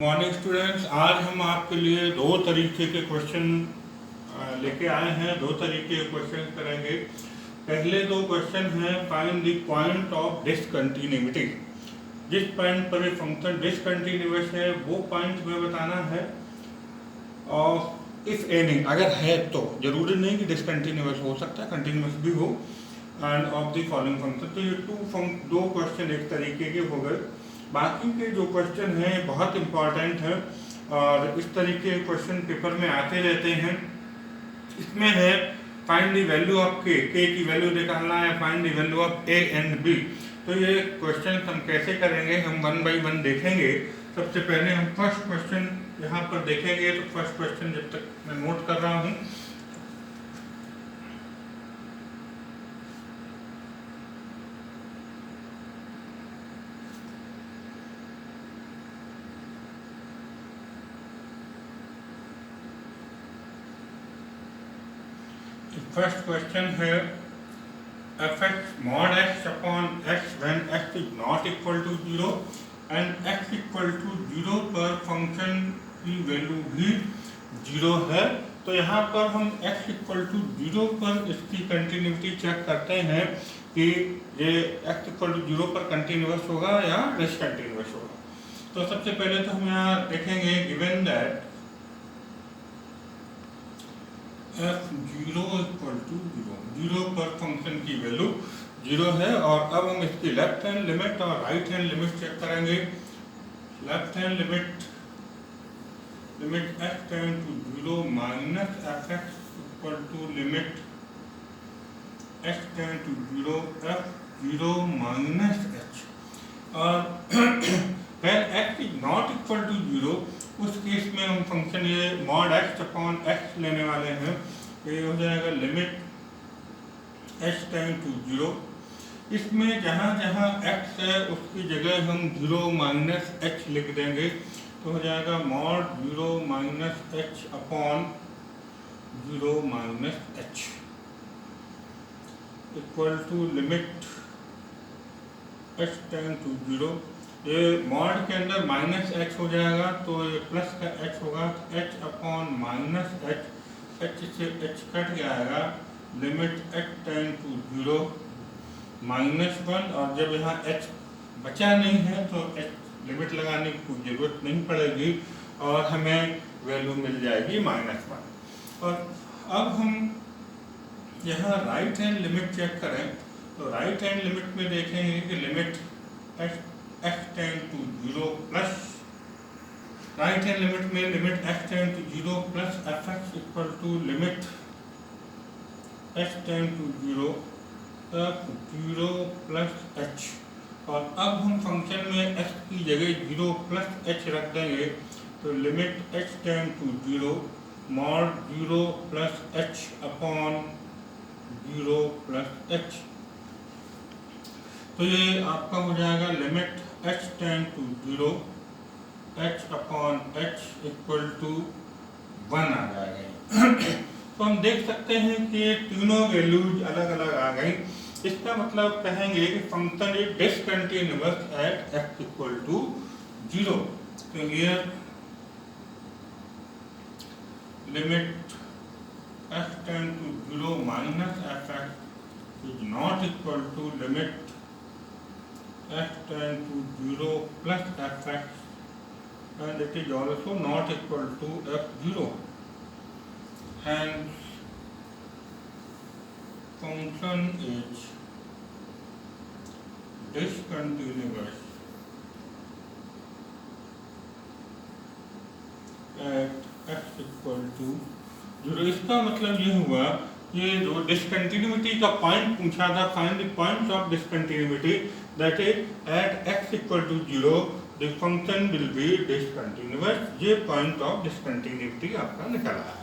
Morning students, आज हम आपके लिए दो तरीके के क्वेश्चन लेके आए हैं। दो तरीके के क्वेश्चन करेंगे। पहले दो क्वेश्चन हैं find the point of discontinuity. जिस पॉइंट पर एक फंक्शन डिसकंटिन्यूअस है वो पॉइंट हमें बताना है। और इफ एनी, अगर है तो, जरूरी नहीं कि डिसकंटिन्यूअस हो सकता है, कंटिन्यूअस भी हो। End of the following function. तो ये दो क्वेश्चन एक तरीके के हो गए। बाकी के जो क्वेश्चन हैं बहुत इंपॉर्टेंट हैं और इस तरीके के क्वेश्चन पेपर में आते रहते हैं। इसमें है फाइंड द वैल्यू ऑफ के की वैल्यू निकालना है, find the value of A and B. तो ये क्वेश्चन हम कैसे करेंगे, हम वन बाई वन देखेंगे। सबसे पहले हम फर्स्ट क्वेश्चन यहाँ पर देखेंगे। तो फर्स्ट क्वेश्चन जब तक मैं नोट कर रहा हूँ। फर्स्ट क्वेश्चन है fx mod x upon x when x is not equal to 0 and x equal to 0 पर फंक्शन की वैल्यू भी 0 है। तो यहाँ पर हम x इक्वल टू 0 पर इसकी कंटिन्यूटी चेक करते हैं कि ये x इक्वल टू 0 पर कंटिन्यूअस होगा या डिसकंटिन्यूअस होगा। तो सबसे पहले तो हम यहाँ देखेंगे given that f0 equal to 0 पर फंक्शन की वैल्यू 0 है। और अब हम इसकी लेफ्ट हैंड लिमिट और राइट हैंड लिमिट चेक करेंगे। Left hand limit x tend to 0 minus fx equal to limit x tend to 0 f0 minus h। और when x is not equal to 0, उस case में हम function ये mod x upon x लेने वाले हैं। ये हो जाएगा लिमिट h टेंड टू 0। इसमें जहाँ जहाँ x है उसकी जगह हम 0 माइनस h लिख देंगे। तो हो जाएगा mod 0 minus h upon 0 minus h equal to limit h tend to 0। ये मॉड के अंदर माइनस h हो जाएगा तो ये प्लस का h होगा। h अपॉन माइनस h से h कट जाएगा। Limit h tend to 0 minus 1। और जब यहाँ h बचा नहीं है तो h लिमिट लगाने की कोई ज़रूरत नहीं पड़ेगी और हमें वैल्यू मिल जाएगी -1। और अब हम यहाँ राइट हैंड लिमिट चेक करें तो राइट हैंड लिमिट में देखेंगे कि limit x tend to 0 plus right hand limit में limit x tend to 0 plus fx equal to limit h tend to 0 f0 plus h। और अब हम फंक्शन में x की जगह 0 प्लस h रख देंगे। तो limit h tend to 0 mod 0 plus h upon 0 plus h। तो ये आपका हो जाएगा limit h tend to 0 h upon h equal to 1 आ जाएगा। तो हम देख सकते हैं कि ये तीनों वैल्यूज अलग अलग आ गई। इसका मतलब कहेंगे कि function is discontinuous at x equal to 0। तो here limit h tend to 0 minus fx is not equal to limit h tend to 0 plus fx and it is also not equal to f0. Hence function is discontinuous at x equal to 0। इसका मतलब ये हुआ, ये जो discontinuity का point पूछा था, find the point of discontinuity, that is at x equal to 0 the function will be discontinuous. ये पॉइंट ऑफ डिसकंटिन्यूटी आपका निकला है।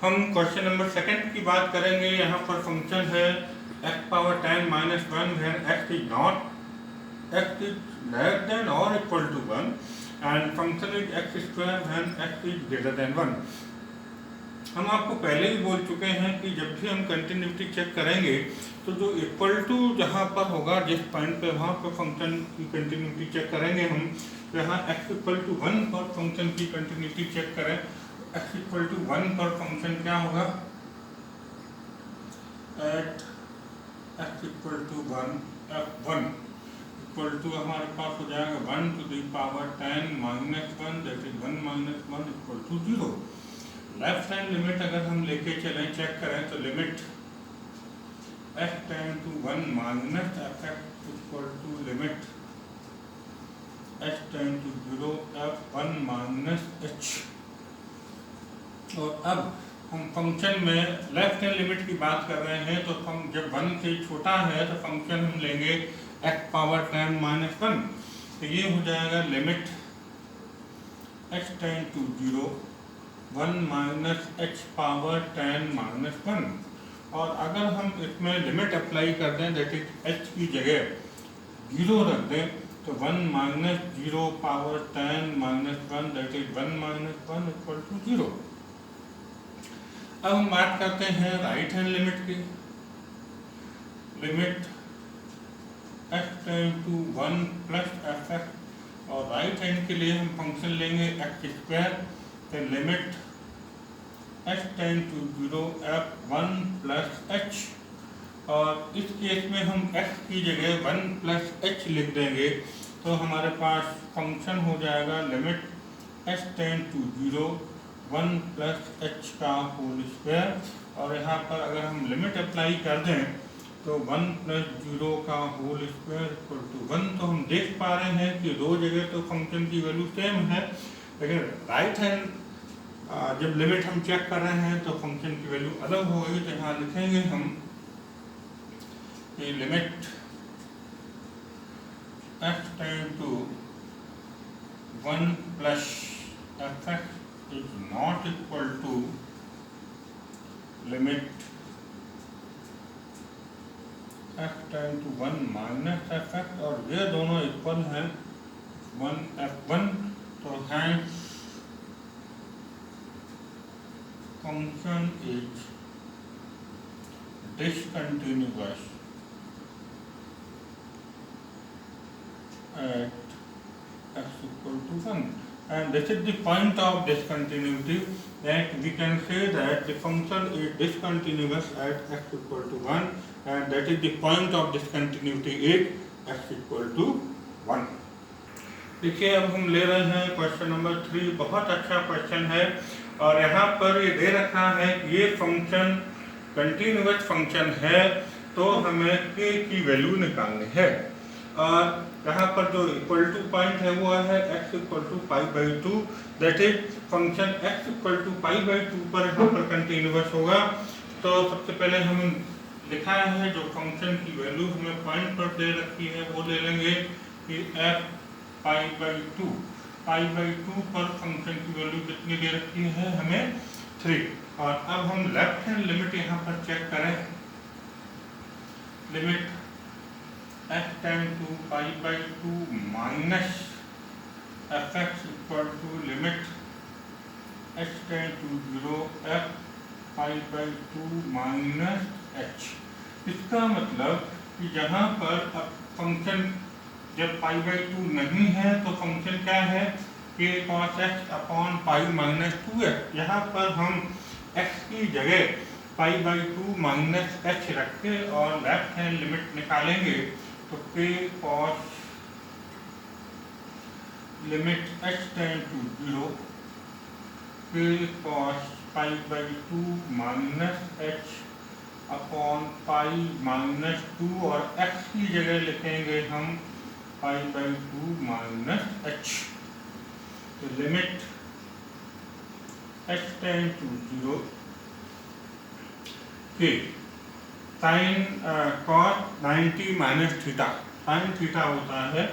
हम क्वेश्चन नंबर सेकंड की बात करेंगे। यहाँ पर फंक्शन है x power 10 minus 1 when x is less than or equal to 1 and function is x square when x is greater than 1। हम आपको पहले भी बोल चुके हैं कि जब भी हम कंटिन्यूटी चेक करेंगे तो जो इक्वल टू जहाँ पर होगा जिस पॉइंट पे वहाँ पर फंक्शन की कंटिन्यूटी चेक करेंगे हम, तो यहाँ x इक्वल टू 1 पर फंक्शन की कंटिन्यूटी चेक करें, x इक्वल टू 1 पर फंक्शन क्या होगा, at x equal to 1 f1 equal to हमारे पास हो जाएगा 1 to the power 10 minus 1 that is 1 minus 1 equal to 0। Left hand limit अगर हम लेके चलें चेक करें तो limit f tend to 1 minus f equal to limit h tend to 0 f1 minus h। और अब हम फंक्शन में लेफ्ट हैंड लिमिट की बात कर रहे हैं तो हम जब 1 से छोटा है तो फंक्शन हम लेंगे x पावर 10 माइनस 1, तो ये हो जाएगा limit h tend to 0 1 minus h power 10 minus 1। और अगर हम इसमें लिमिट अप्लाई कर दें दैट इज h की जगह 0 रख दें तो 1 minus 0 power 10 minus 1 that is 1 minus 1 equal to 0। अब हम बात करते हैं राइट हैंड लिमिट की। Limit h tend to 1 plus f और राइट हैंड के लिए हम फंक्शन लेंगे x स्क्वायर, तो limit h tend to 0 f1 plus h। और इस केस में हम x की जगह 1 प्लस h लिख देंगे तो हमारे पास फंक्शन हो जाएगा limit h tend to 0 1 plus h का होल स्क्वायर। और यहाँ पर अगर हम लिमिट अप्लाई कर दें तो 1 प्लस 0 का होल स्क्वायर इक्वल टू 1। तो हम देख पा रहे हैं कि दो जगह तो फंक्शन की वैल्यू सेम है, लेकिन राइट हैंड जब लिमिट हम चेक कर रहे हैं तो फंक्शन की वैल्यू अलग हो गई। तो यहाँ लिखेंगे हम कि limit f tend to 1 plus f is not equal to limit f tend to 1 minus f और ये दोनों इक्वल हैं 1 f1। तो hence function is discontinuous at x equal to 1, and this is the point of discontinuity, that we can say that the function is discontinuous at x equal to 1, and that is the point of discontinuity is x equal to 1। देखिए अब हम ले रहे हैं question number 3। बहुत अच्छा question है और यहाँ पर ये दे रखा है कि ये फंक्शन कंटिन्यूअस फंक्शन है तो हमें k की वैल्यू निकालनी है। और यहाँ पर जो इक्वल टू पॉइंट है वो है x equal to pi by 2, that is function x equal to pi by 2 पर यहाँ पर कंटिन्यूअस होगा। तो सबसे पहले हम लिखा है जो फंक्शन की वैल्यू हमें पॉइंट पर दे रखी है वो ले लेंगे कि f पाई बाई 2 पर फंक्शन की वैल्यू कितनी दे रखी है हमें 3। और अब हम लेफ्ट हैंड लिमिट यहाँ पर चेक करें। Limit f tend to pi by 2 minus fx equal to limit h tend to 0 f pi by 2 minus h। इसका मतलब कि जहाँ पर अब फंक्शन जब पाई बाई 2 नहीं है तो फंक्शन क्या है k cos x upon pi minus 2x। यहाँ पर हम x की जगह पाई बाई 2 माइनस h रख के और लेफ्ट हैंड लिमिट निकालेंगे तो k cos limit h tend to 0 k cos pi by 2 minus h upon pi minus 2 और x की जगह लिखेंगे हम पाई बाई 2 माइनस h। तो लिमिट h टेंड टू 0 के sine cos 90 minus theta, sine theta होता है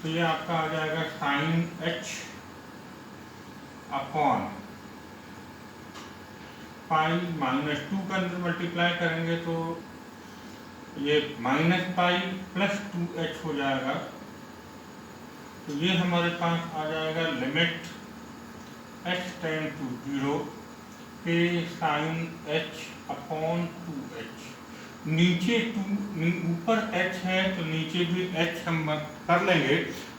तो ये आपका आ जाएगा sine h upon pi minus 2 का मल्टीप्लाई करेंगे तो ये माइनस पाई प्लस 2h हो जाएगा। तो ये हमारे पास आ जाएगा लिमिट h टेंड टू 0 के साइन एच अपॉन 2h। नीचे ऊपर h है तो नीचे भी h हम कर लेंगे,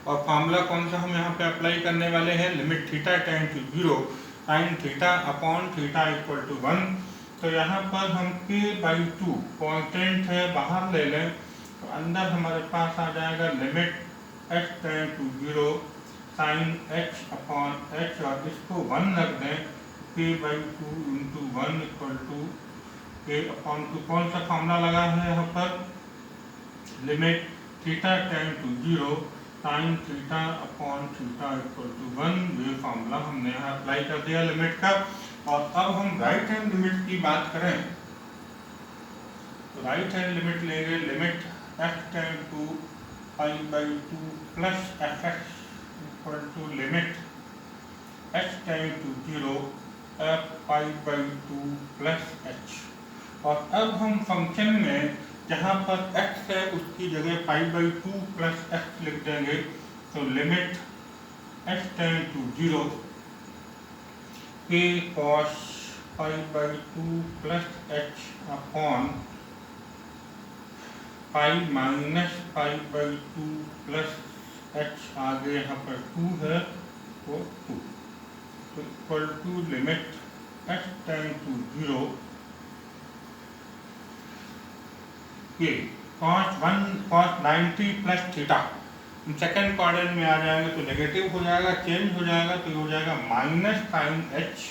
और फार्मूला कौन सा हम यहाँ पे अप्लाई करने वाले हैं, limit theta tend to 0 sine theta upon theta equal to 1। तो यहाँ पर हम k/2 कांस्टेंट है, बाहर ले लें तो अंदर हमारे पास आ जाएगा limit h tend to 0 sine h upon h, और इसको 1 रख दें, k/2 into 1 equal to k upon 2। कौन सा फार्मूला लगा है यहाँ पर, limit theta tend to 0 sine theta upon theta equal to 1। ये फार्मूला हमने यहाँ अप्लाई कर दिया लिमिट का। और अब हम राइट हैंड लिमिट की बात करें तो राइट हैंड लिमिट लेंगे, limit f tend to π/2 plus fx equal to limit h tend to 0 f π/2 plus h। और अब हम फंक्शन में जहाँ पर x है उसकी जगह π/2 प्लस x लिख देंगे, तो limit h tend to 0 k cos π/2 plus h upon π minus π/2 plus h, आगे यहाँ पर 2 है तो 2, तो equal to limit h tend to 0 के cos 90 plus theta. Second quadrant में आ जाएंगे तो नेगेटिव हो जाएगा, चेंज हो जाएगा, तो हो जाएगा माइनस साइन h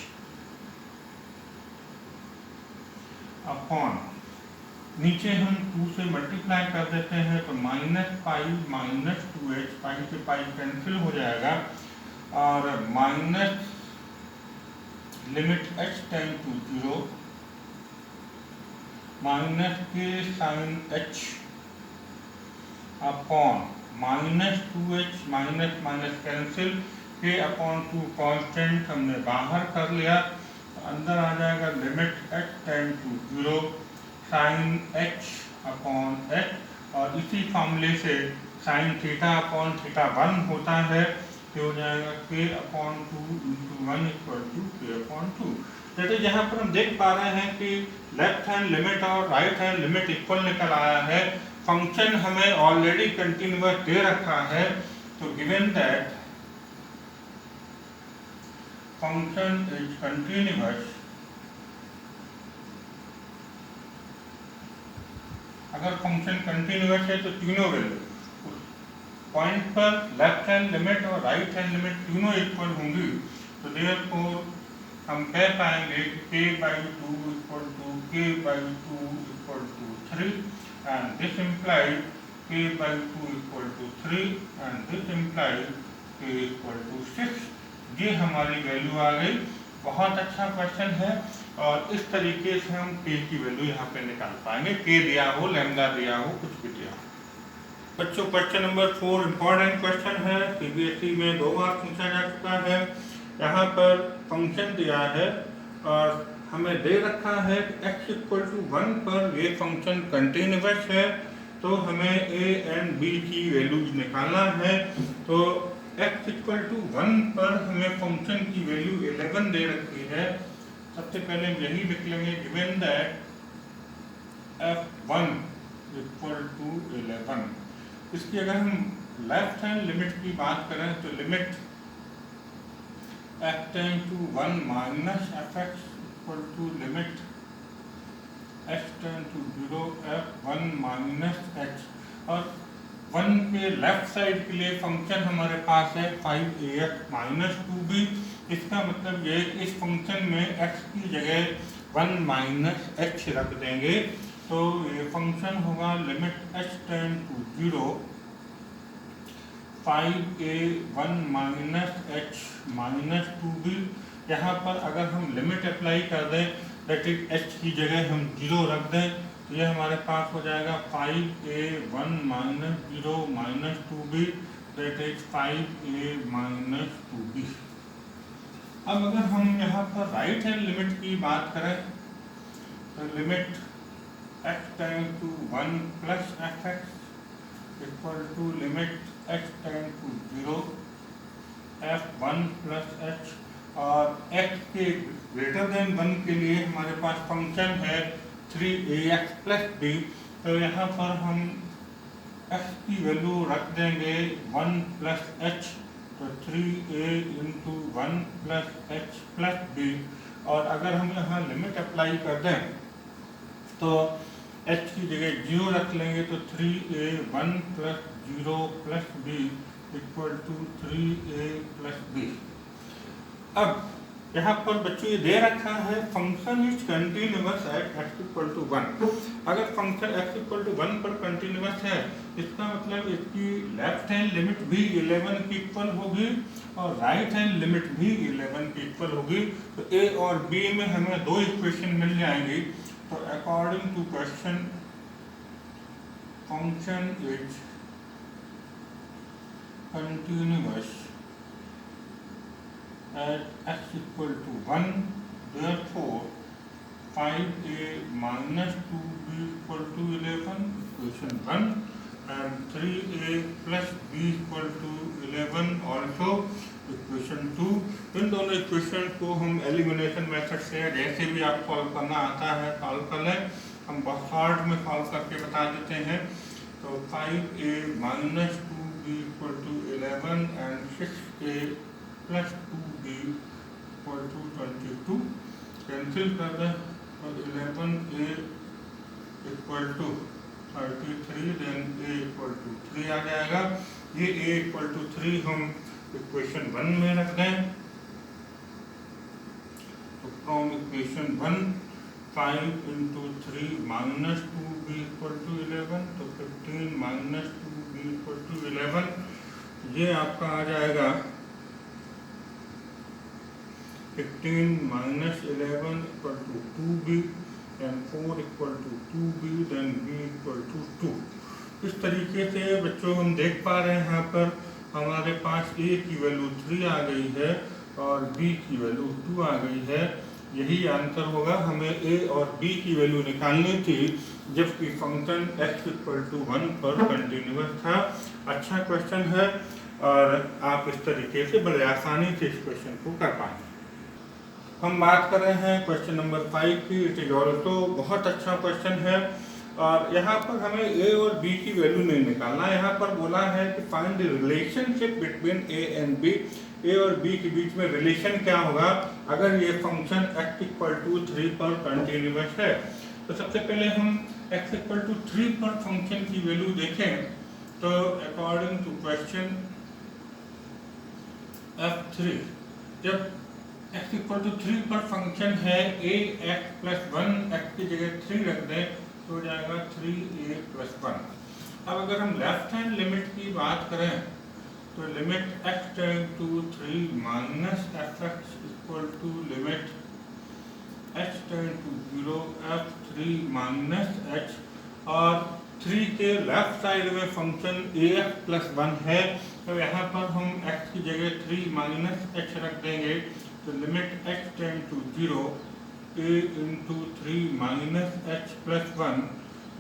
अपॉन, नीचे हम 2 से मल्टीप्लाई कर देते हैं तो माइनस पाई माइनस 2h, पाई से पाई कैंसिल हो जाएगा, और minus limit h tend to 0 minus के sine h upon minus 2h, minus minus cancel, k upon 2 constant हमने बाहर कर लिया, तो अंदर आ जाएगा limit h tend to 0 sine h upon h, और इसी फॉर्मूले से साइन थीटा अपॉन थीटा 1 होता है, तो हो जाएगा k upon 2 into 1 equal to k upon 2। जैसे यहाँ पर हम देख पा रहे हैं कि लेफ्ट हैंड लिमिट और राइट हैंड लिमिट इक्वल निकल आया है, फंक्शन हमें ऑलरेडी कंटिन्यूअस दे रखा है, तो given that function is continuous, अगर फंक्शन कंटिन्यूअस है तो तीनों वैल्यू पॉइंट पर लेफ्ट हैंड लिमिट और राइट हैंड लिमिट तीनों इक्वल होंगी, तो देयरफॉर हम कह पाएंगे कि k/2 equal to k/2 equal to 3, and this implies k/2 equal to 3 and this implies k equal to 6। ये हमारी वैल्यू आ गई। बहुत अच्छा क्वेश्चन है, और इस तरीके से हम k की वैल्यू यहाँ पे निकाल पाएंगे, k दिया हो, लैम्डा दिया हो, कुछ भी दिया हो। बच्चों क्वेश्चन नंबर 4 इम्पोर्टेंट क्वेश्चन है, CBSE में 2 बार पूछा जा चुका है। यहाँ पर फंक्शन दिया है और हमें दे रखा है कि x इक्वल टू 1 पर ये फंक्शन कंटिन्यूअस है, तो हमें a एंड b की वैल्यूज निकालना है। तो x इक्वल टू 1 पर हमें फंक्शन की वैल्यू 11 दे रखी है। सबसे पहले हम यही लिख लेंगे, given that f1 equal to 11। इसकी अगर हम लेफ्ट हैंड लिमिट की बात करें तो limit f tend to 1 minus fx equal to limit h tend to 0 f1 minus h, और 1 के लेफ्ट साइड के लिए फंक्शन हमारे पास है 5ax माइनस 2b। इसका मतलब ये इस फंक्शन में x की जगह 1 माइनस h रख देंगे, तो ये फंक्शन होगा limit h tend to 0 5a1 minus h minus 2b। यहाँ पर अगर हम लिमिट अप्लाई कर दें, दैट इज h की जगह हम 0 रख दें, तो ये हमारे पास हो जाएगा 5a1 minus 0 minus 2b, that is 5a minus 2b। अब अगर हम यहाँ पर राइट हैंड लिमिट की बात करें तो limit x tend to 1 plus fx equal to limit h tend to 0 f1 plus h, और x के ग्रेटर देन 1 के लिए हमारे पास फंक्शन है 3ax प्लस b। तो यहाँ पर हम x की वैल्यू रख देंगे 1 प्लस एच, तो 3a into 1 plus H plus b। और अगर हम यहाँ लिमिट अप्लाई कर दें तो h की जगह 0 रख लेंगे, तो 3a 1 plus 0 plus b equal to 3a plus b। अब यहाँ पर बच्चों ये दे रखा है function is continuous at x equal to 1। अगर फंक्शन x इक्वल टू 1 पर कंटिन्यूअस है, इसका मतलब इसकी लेफ्ट हैंड लिमिट भी 11 की इक्वल होगी और राइट हैंड लिमिट भी 11 की इक्वल होगी। तो a और b में हमें दो इक्वेशन मिल जाएंगी। तो according to question function is continuous at x equal to 1, therefore 5a minus 2b equal to 11, equation 1, and 3a plus b equal to 11 also equation 2। इन दोनों इक्वेशन को हम एलिमिनेशन मेथड से जैसे भी आप सॉल्व करना आता है सॉल्व कर लें, हम बहुत शॉर्ट में सॉल्व करके बता देते हैं। तो 5a minus 2b equal to 11 and 6a plus 2b equal to 22, cancel कर दें तो 11a equal to 33, then a equal to 3 आ जाएगा। ये a इक्वल टू 3 हम इक्वेशन 1 में रख दें, तो from equation 1 5 into 3 minus 2b equal to 11, तो 15 माइनस 2b इक्वल टू 11, ये आपका आ जाएगा 15 minus 11 equal to 2b and 4 equal to 2b, then b equal to 2। इस तरीके से बच्चों हम देख पा रहे हैं यहाँ पर हमारे पास a की वैल्यू 3 आ गई है और b की वैल्यू 2 आ गई है। यही आंसर होगा। हमें a और b की वैल्यू निकालनी थी जबकि फंक्शन x इक्वल टू 1 पर कंटिन्यूअस था। अच्छा क्वेश्चन है और आप इस तरीके से बड़े आसानी से इस क्वेश्चन को कर पाएंगे। हम बात कर रहे हैं क्वेश्चन नंबर 5 की। इट इज ऑल्सो बहुत अच्छा क्वेश्चन है और यहाँ पर हमें a और b की वैल्यू नहीं निकालना। यहाँ पर बोला है कि find the relationship between a and b। a और b के बीच में रिलेशन क्या होगा अगर ये फंक्शन x इक्वल टू 3 पर कंटिन्यूअस है। तो सबसे पहले हम x इक्वल टू 3 पर फंक्शन की वैल्यू देखें। तो अकॉर्डिंग टू क्वेश्चन f3, जब x इक्वल टू 3 पर फंक्शन है a x प्लस 1, x की जगह 3 रख दें तो हो जाएगा 3a प्लस 1। अब अगर हम लेफ्ट हैंड लिमिट की बात करें तो limit x tend to 3 minus fx equal to limit h tend to 0 f3 minus h, और 3 के लेफ्ट साइड में फंक्शन ax प्लस 1 है। तो यहाँ पर हम x की जगह 3 माइनस h रख देंगे, तो limit h tend to 0 a into 3 minus h plus 1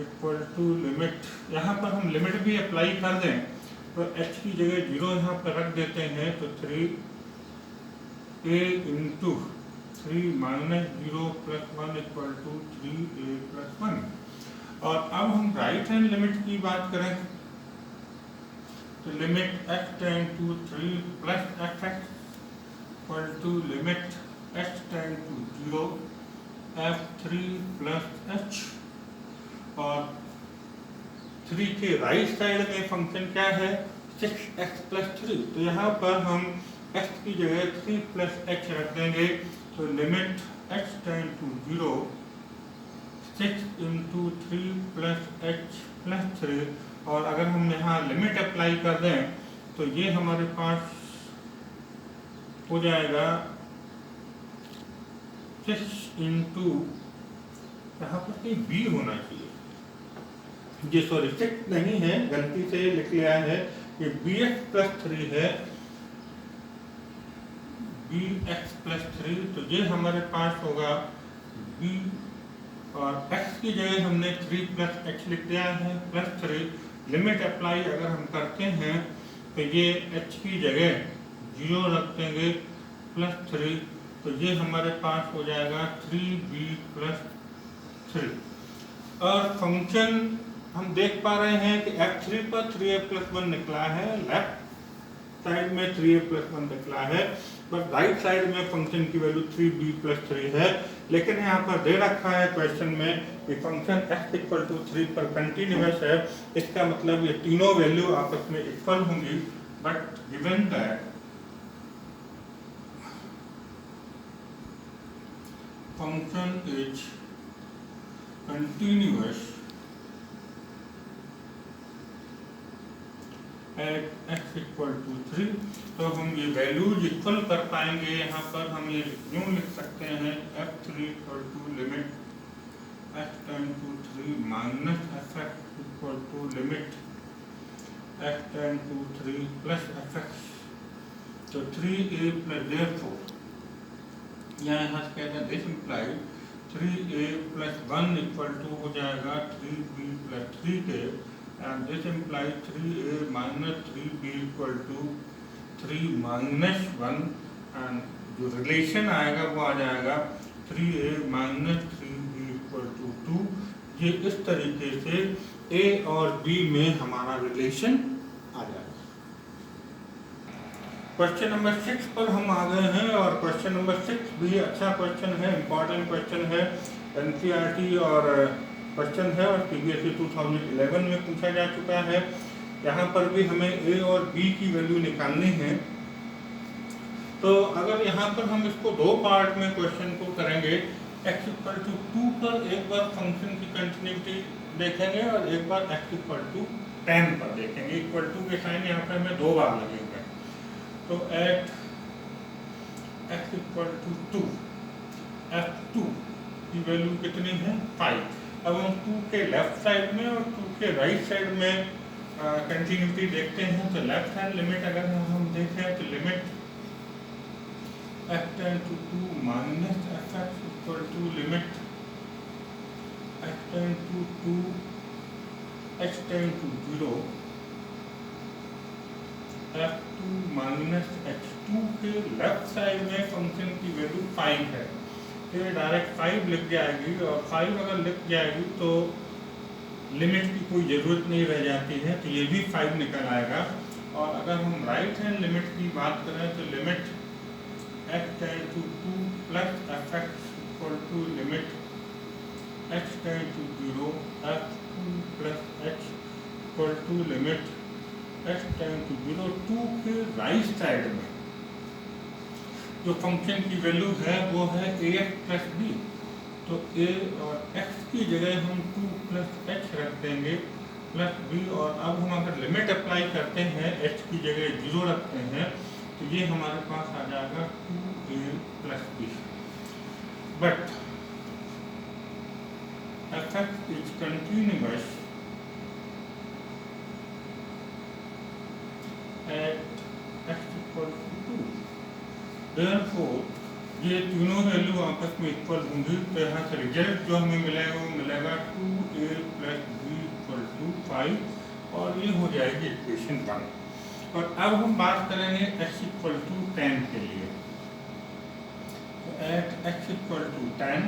equal to limit, यहाँ पर हम लिमिट भी अप्लाई कर दें तो h की जगह 0 यहाँ पर रख देते हैं, तो 3 a into 3 minus 0 plus 1 equal to 3a plus 1। और अब हम राइट हैंड लिमिट की बात करें तो limit h tend to 3 plus fx equal to limit h tend to 0 f3 plus h, और 3 के राइट साइड में फंक्शन क्या है 6x प्लस 3। तो यहाँ पर हम x की जगह 3 प्लस h रख देंगे, तो limit h tend to 0 6 into 3 plus h plus 3, और अगर हम यहाँ लिमिट अप्लाई कर दें तो ये हमारे पास हो जाएगा 6 इंटू, यहाँ पर कहीं b होना चाहिए, ये सॉरी 6 नहीं है, गलती से लिख लिया है, ये bx प्लस 3 है, bx प्लस 3, तो ये हमारे पास होगा b, और x की जगह हमने 3 प्लस h लिख दिया है प्लस 3। लिमिट अप्लाई अगर हम करते हैं तो ये h की जगह 0 रख देंगे, प्लस 3, तो ये हमारे पास हो जाएगा 3b प्लस 3। और फंक्शन हम देख पा रहे हैं कि f3 पर 3a प्लस 1 निकला है, लेफ्ट साइड में 3a प्लस 1 निकला है, बट राइट साइड में फंक्शन की वैल्यू 3b प्लस 3 है। लेकिन यहाँ पर दे रखा है क्वेश्चन में कि फंक्शन x इक्वल टू 3 पर कंटिन्यूअस है, इसका मतलब ये तीनों वैल्यू आपस में इक्वल होंगी, but given that function is continuous at x equal to 3, तो हम ये वैल्यूज इक्वल कर पाएंगे। यहाँ पर हम ये यूँ लिख सकते हैं f3 equal to limit x tend to 3 minus fx equal to limit x tend to 3 plus fx, तो 3a प्लस देयरफॉर यहाँ से कहते हैं this imply 3a plus 1 equal to हो जाएगा 3b plus 3k, and this implies 3a minus 3b equal to 3 minus 1, and जो relation आएगा वो आ जाएगा 3a minus 3b equal to 2। ये इस तरीके से a और b में हमारा रिलेशन आ जाएगा। क्वेश्चन नंबर 6 पर हम आ गए हैं, और क्वेश्चन नंबर 6 भी अच्छा क्वेश्चन है, इम्पॉर्टेंट क्वेश्चन है, एनसीईआरटी और क्वेश्चन है और सीबीएसई 2011 में पूछा जा चुका है। यहाँ पर भी हमें ए और बी की वैल्यू निकालनी है। तो अगर यहाँ पर हम इसको दो पार्ट में क्वेश्चन को करेंगे, x इक्वल टू 2 पर एक बार फंक्शन की कंटिन्यूटी देखेंगे और एक बार x इक्वल टू 10 पर देखेंगे। इक्वल टू के साइन यहाँ पर हमें दो बार लगेंगे। तो at x equal to 2 f2 की वैल्यू कितनी है 5। अब हम 2 के लेफ्ट साइड में और 2 के राइट साइड में कंटिन्यूटी देखते हैं। तो लेफ्ट हैंड लिमिट अगर हम देखें तो limit x tend to 2 minus fx equal to limit x tend to 2 h tend to 0 f2 minus h2 के लेफ्ट साइड में फंक्शन की वैल्यू 5 है, ये डायरेक्ट 5 लिख जाएगी, और 5 अगर लिख जाएगी तो लिमिट की कोई ज़रूरत नहीं रह जाती है, तो ये भी 5 निकल आएगा। और अगर हम राइट हैंड लिमिट की बात करें तो limit x tend to 2 plus fx equal to limit x tend to 0 f2 plus h equal to limit x tend to 0। 2 के राइट साइड में जो फंक्शन की वैल्यू है वो है ax प्लस b, तो a और x की जगह हम 2 प्लस h रख देंगे प्लस b, और अब हम अगर लिमिट अप्लाई करते हैं h की जगह 0 रखते हैं तो ये हमारे पास आ जाएगा 2a plus b। But fx is continuous at x equal to 2, therefore ये तीनों वैल्यू आपस में इक्वल होंगी। तो यहाँ से रिजल्ट जो हमें मिलेगा वो मिलेगा 2a plus b equal to 5, और ये हो जाएगी इक्वेशन 1। और अब हम बात करेंगे x इक्वल टू 10 के लिए। तो at x equal to 10,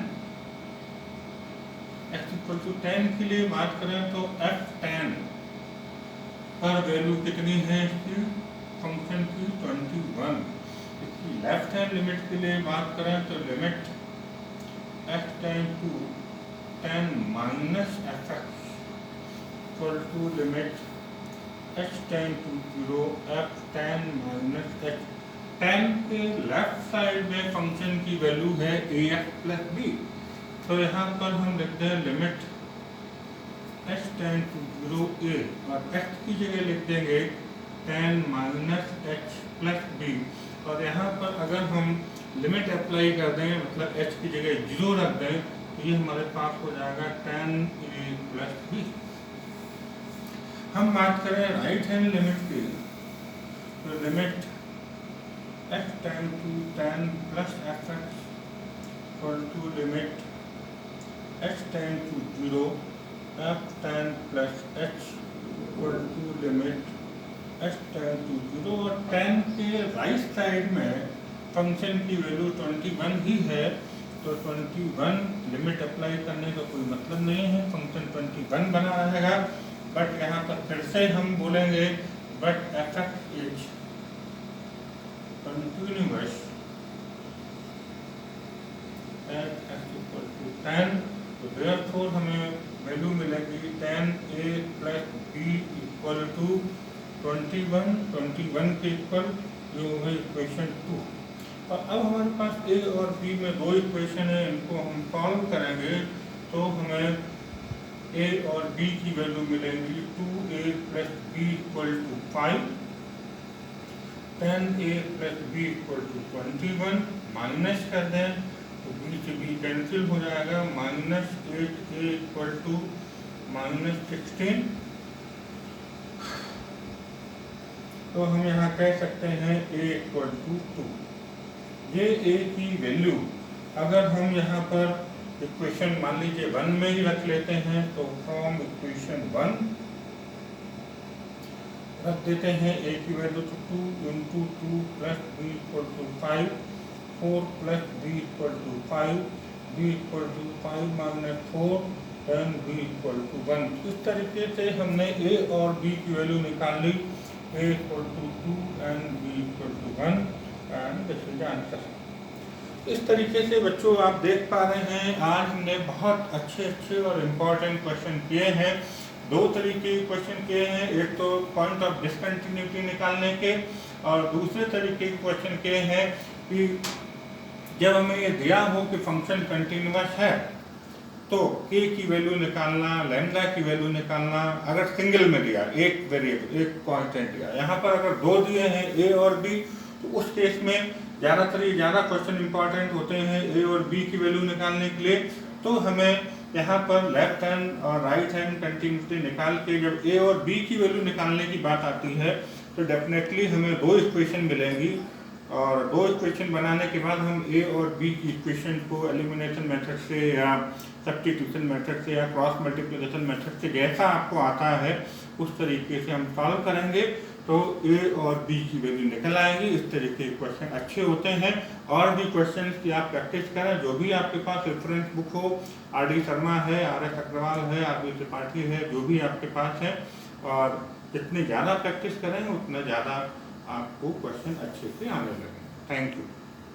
x equal to 10 के लिए बात करें तो f10 पर वैल्यू कितनी है इसकी फंक्शन की 21। लेफ्ट हैंड लिमिट के लिए बात करें तो limit x tend to 10 minus fx equal to limit h tend to 0 f10 minus h। 10 के लेफ्ट साइड में फंक्शन की वैल्यू है ax प्लस b, तो यहाँ पर हम लिखते हैं limit h tend to 0 a, और x की जगह लिख देंगे 10 माइनस h प्लस b। और यहाँ पर अगर हम लिमिट अप्लाई कर दें, मतलब h की जगह 0 रख दें, तो ये हमारे पास हो जाएगा 10a प्लस b। हम बात करें राइट हैंड लिमिट की, तो limit x tend to 10 plus fx equal to limit h tend to 0 f10 plus h equal to limit h tend to 0। और 10 के राइट साइड में फंक्शन की वैल्यू 21 ही है, तो 21 लिमिट अप्लाई करने का कोई मतलब नहीं है, फंक्शन 21 बना रहेगा। बट यहाँ पर फिर से हम बोलेंगे but f is continuous at x equal to 10, तो देयरफॉर हमें वैल्यू मिलेगी 10a plus b equal to 21 के इक्वल, ये हो गई इक्वेशन 2। और अब हमारे पास a और b में दो इक्वेशन है, इनको हम सॉल्व करेंगे तो हमें a और b की वैल्यू मिलेगी 2a plus b equal to 5, 10a plus b equal to 21, minus कर दें तो b से b कैंसिल हो जाएगा, minus 8a equal to minus 16। तो हम यहाँ कह सकते हैं a इक्वल टू 2। ये a की वैल्यू अगर हम यहाँ पर इक्वेशन मान लीजिए 1 में ही रख लेते हैं, तो फ्रॉम इक्वेशन 1 रख देते हैं a की वैल्यू तो 2 into 2 plus b equal to 5, 4 plus b equal to 5, b equal to 5 minus 4, 10 b equal to 1। इस तरीके से हमने a और b की वैल्यू निकाल ली, a equal to 2 and b equal to 1 and this is the answer. इस तरीके से बच्चों आप देख पा रहे हैं आज हमने बहुत अच्छे और इम्पोर्टेंट क्वेश्चन किए हैं। दो तरीके के क्वेश्चन किए हैं, एक तो पॉइंट ऑफ डिसकंटिन्यूटी निकालने के, और दूसरे तरीके के क्वेश्चन किए हैं कि जब हमें ये दिया हो कि फंक्शन कंटिन्यूअस है तो k की वैल्यू निकालना, लैम्डा की वैल्यू निकालना, अगर सिंगल में दिया एक वेरिएबल एक कांस्टेंट दिया, यहाँ पर अगर दो दिए हैं a और b, तो उस केस में ज़्यादा क्वेश्चन इंपॉर्टेंट होते हैं a और b की वैल्यू निकालने के लिए। तो हमें यहाँ पर लेफ्ट हैंड और राइट हैंड कंटिन्यूटी निकाल के जब a और b की वैल्यू निकालने की बात आती है तो डेफिनेटली हमें दो इक्वेशन मिलेंगी, और दो इक्वेशन बनाने के बाद हम a और b की इक्वेशन को एलिमिनेशन मेथड से या सब्स्टिट्यूशन मेथड से या क्रॉस मल्टीप्लिकेशन मेथड से जैसा आपको आता है उस तरीके से हम सॉल्व करेंगे, तो a और b की वैल्यू निकल आएंगी। इस तरीके के क्वेश्चन अच्छे होते हैं। और भी क्वेश्चन की आप प्रैक्टिस करें, जो भी आपके पास रेफरेंस बुक हो, R.D. शर्मा है, R.S. अग्रवाल है, R.B. त्रिपाठी है, जो भी आपके पास है, और जितने ज़्यादा प्रैक्टिस करें उतना ज़्यादा आपको क्वेश्चन अच्छे से आने लगेंगे। Thank you.